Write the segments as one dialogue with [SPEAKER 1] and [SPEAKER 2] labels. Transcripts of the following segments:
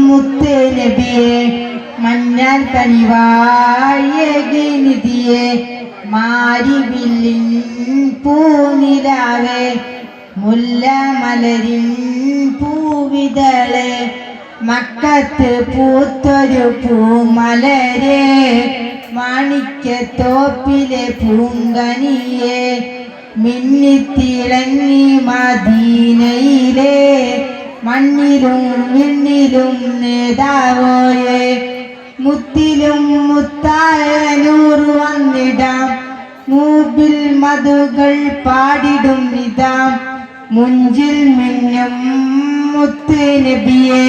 [SPEAKER 1] മുത്ത് നബിയെ മഞ്ഞൾ കനിവാഴകി നിധിയെ മാരിവില്ലിൻ പൂനിലാവേ മുല്ല മലരിൻ പൂവിതളെ മക്കത്ത് പൂത്തൊരു പൂമലരെ മാണിക്യത്തോപ്പിലെ പൂങ്കനിയെ മിന്നിത്തിളങ്ങി മദീനയിലെ മണ്ണിലും വിണ്ണിലും നേതാവോയെ മുത്തിലും മുത്തായ നൂറ് വന്നിടാം മൂബിൽ മധുകൾ പാടിടും ഇതാം മുഞ്ചിൽ മിന്നും മുത്ത് നബിയെ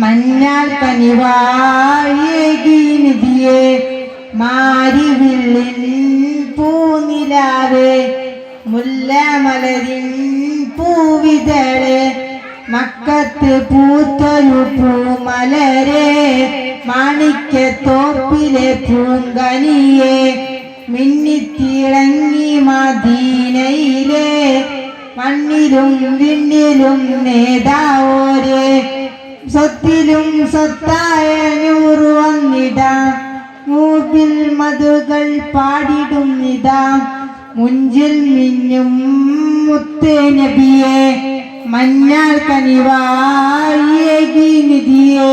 [SPEAKER 1] മഞ്ഞൾ കനിവാഴകി നിധിയെ മാരിവില്ലിൻ പൂനിലാവേ മുല്ല മലരിൻ പൂവിതളെ മക്കത്ത് പൂത്തൊരു പൂമലരെ മാണിക്യത്തോപ്പിലെ പൂങ്കനിയെ മിന്നിത്തിളങ്ങി മദീനയിലെ മണ്ണിലും വിണ്ണിലും നേതാവോരെ സ്വത്തിലും സ്വത്തായ നൂറ് വന്നിടാം മൂബിൽ മധുകൾ പാടിടും ഇതാ മുഞ്ചിൽ മിന്നും മുത്ത് നബിയെ മഞ്ഞൾ കനിവാഴകി നിധിയെ